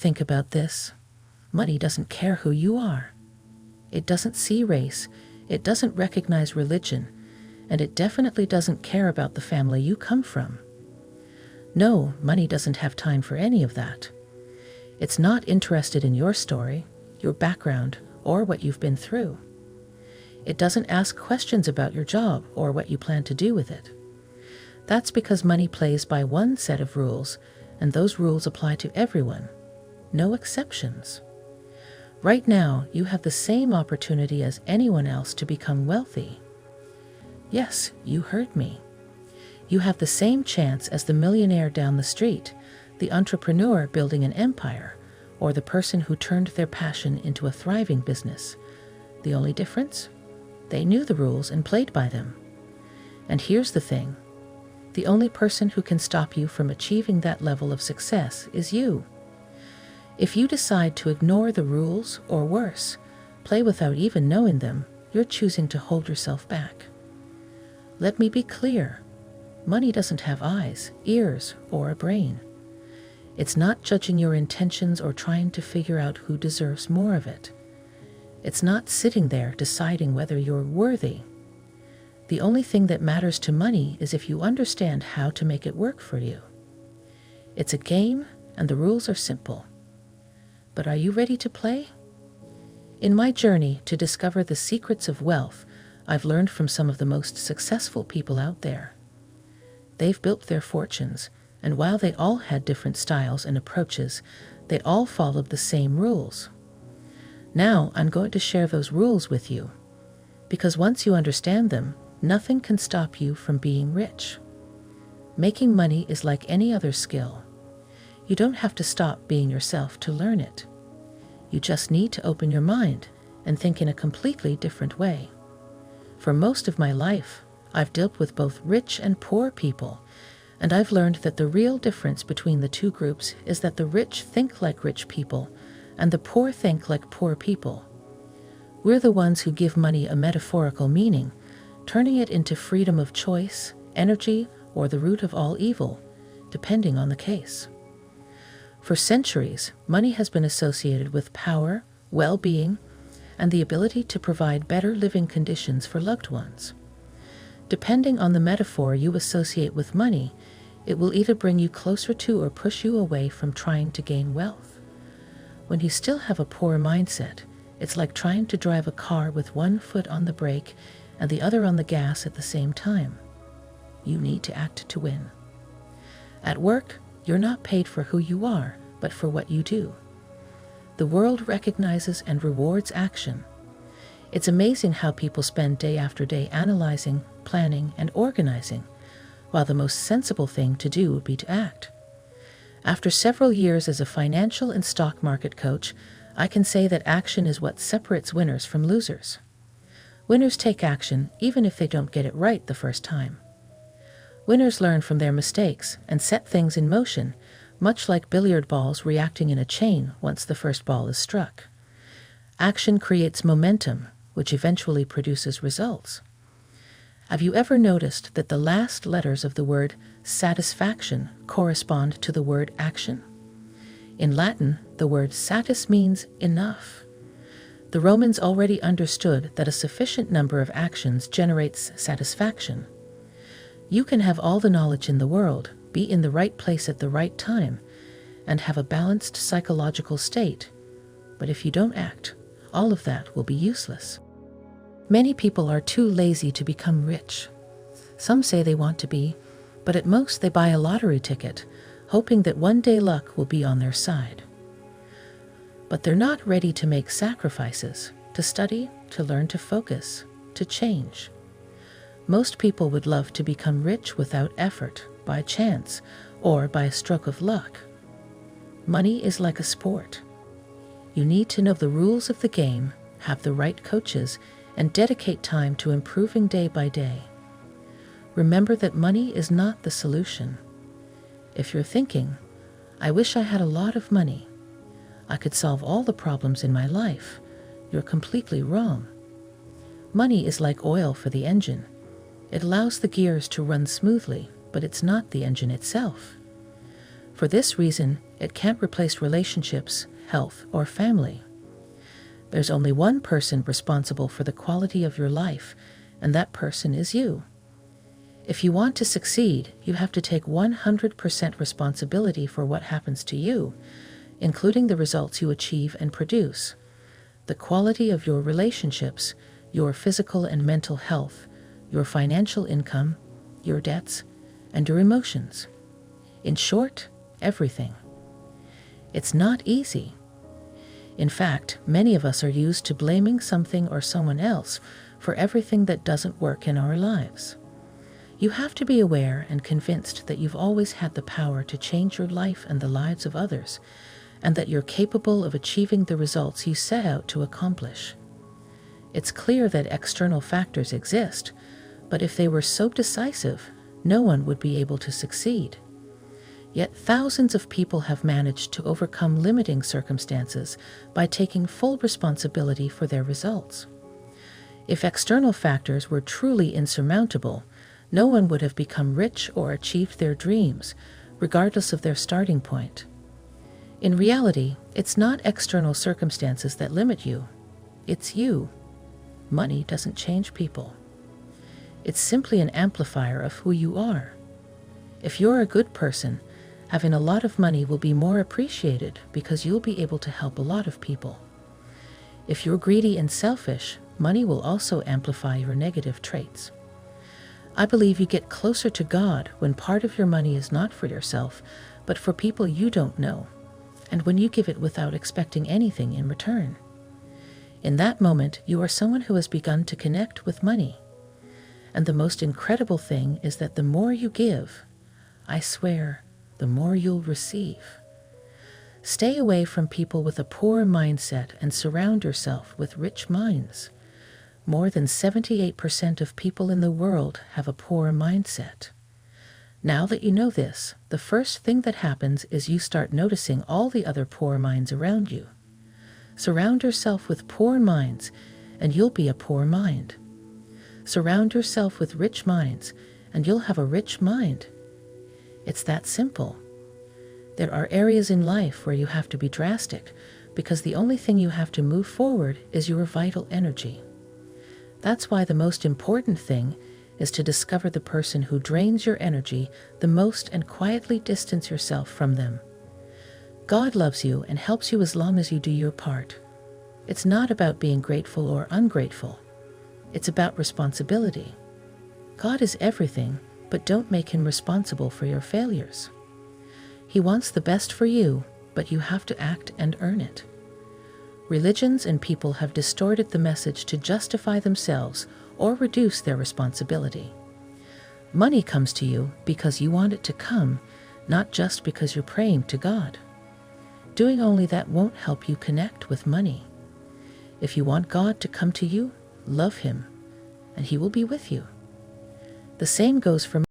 think about this? Money doesn't care who you are. It doesn't see race, it doesn't recognize religion, and it definitely doesn't care about the family you come from. No, money doesn't have time for any of that. It's not interested in your story, your background, or what you've been through. It doesn't ask questions about your job or what you plan to do with it. That's because money plays by one set of rules, and those rules apply to everyone. No exceptions. Right now, you have the same opportunity as anyone else to become wealthy. Yes, you heard me. You have the same chance as the millionaire down the street, the entrepreneur building an empire, or the person who turned their passion into a thriving business. The only difference? They knew the rules and played by them. And here's the thing. The only person who can stop you from achieving that level of success is you. If you decide to ignore the rules, or worse, play without even knowing them, you're choosing to hold yourself back. Let me be clear. Money doesn't have eyes, ears, or a brain. It's not judging your intentions or trying to figure out who deserves more of it. It's not sitting there deciding whether you're worthy. The only thing that matters to money is if you understand how to make it work for you. It's a game, and the rules are simple. But are you ready to play? In my journey to discover the secrets of wealth, I've learned from some of the most successful people out there. They've built their fortunes, and while they all had different styles and approaches, they all followed the same rules. Now I'm going to share those rules with you, because once you understand them, nothing can stop you from being rich. Making money is like any other skill. You don't have to stop being yourself to learn it. You just need to open your mind and think in a completely different way. For most of my life, I've dealt with both rich and poor people, and I've learned that the real difference between the two groups is that the rich think like rich people, and the poor think like poor people. We're the ones who give money a metaphorical meaning, turning it into freedom of choice, energy, or the root of all evil, depending on the case. For centuries, money has been associated with power, well-being, and the ability to provide better living conditions for loved ones. Depending on the metaphor you associate with money, it will either bring you closer to or push you away from trying to gain wealth. When you still have a poor mindset, it's like trying to drive a car with one foot on the brake and the other on the gas at the same time. You need to act to win. At work, you're not paid for who you are, but for what you do. The world recognizes and rewards action. It's amazing how people spend day after day analyzing, planning, and organizing, while the most sensible thing to do would be to act. After several years as a financial and stock market coach, I can say that action is what separates winners from losers. Winners take action even if they don't get it right the first time. Winners learn from their mistakes and set things in motion, much like billiard balls reacting in a chain once the first ball is struck. Action creates momentum, which eventually produces results. Have you ever noticed that the last letters of the word satisfaction correspond to the word action? In Latin, the word satis means enough. The Romans already understood that a sufficient number of actions generates satisfaction. You can have all the knowledge in the world, be in the right place at the right time, and have a balanced psychological state. But if you don't act, all of that will be useless. Many people are too lazy to become rich. Some say they want to be, but at most they buy a lottery ticket, hoping that one day luck will be on their side. But they're not ready to make sacrifices, to study, to learn to focus, to change. Most people would love to become rich without effort, by chance, or by a stroke of luck. Money is like a sport. You need to know the rules of the game, have the right coaches, and dedicate time to improving day by day. Remember that money is not the solution. If you're thinking, I wish I had a lot of money, I could solve all the problems in my life, you're completely wrong. Money is like oil for the engine. It allows the gears to run smoothly, but it's not the engine itself. For this reason, it can't replace relationships, health, or family. There's only one person responsible for the quality of your life, and that person is you. If you want to succeed, you have to take 100% responsibility for what happens to you, including the results you achieve and produce, the quality of your relationships, your physical and mental health, your financial income, your debts, and your emotions. In short, everything. It's not easy. In fact, many of us are used to blaming something or someone else for everything that doesn't work in our lives. You have to be aware and convinced that you've always had the power to change your life and the lives of others, and that you're capable of achieving the results you set out to accomplish. It's clear that external factors exist, but if they were so decisive, no one would be able to succeed. Yet thousands of people have managed to overcome limiting circumstances by taking full responsibility for their results. If external factors were truly insurmountable, no one would have become rich or achieved their dreams, regardless of their starting point. In reality, it's not external circumstances that limit you. It's you. Money doesn't change people. It's simply an amplifier of who you are. If you're a good person, having a lot of money will be more appreciated because you'll be able to help a lot of people. If you're greedy and selfish, money will also amplify your negative traits. I believe you get closer to God when part of your money is not for yourself, but for people you don't know, and when you give it without expecting anything in return. In that moment, you are someone who has begun to connect with money. And the most incredible thing is that the more you give, I swear, the more you'll receive. Stay away from people with a poor mindset and surround yourself with rich minds. More than 78% of people in the world have a poor mindset. Now that you know this, the first thing that happens is you start noticing all the other poor minds around you. Surround yourself with poor minds, and you'll be a poor mind. Surround yourself with rich minds, and you'll have a rich mind. It's that simple. There are areas in life where you have to be drastic, because the only thing you have to move forward is your vital energy. That's why the most important thing is to discover the person who drains your energy the most and quietly distance yourself from them. God loves you and helps you as long as you do your part. It's not about being grateful or ungrateful. It's about responsibility. God is everything, but don't make him responsible for your failures. He wants the best for you, but you have to act and earn it. Religions and people have distorted the message to justify themselves or reduce their responsibility. Money comes to you because you want it to come, not just because you're praying to God. Doing only that won't help you connect with money. If you want God to come to you, love him, and he will be with you. The same goes for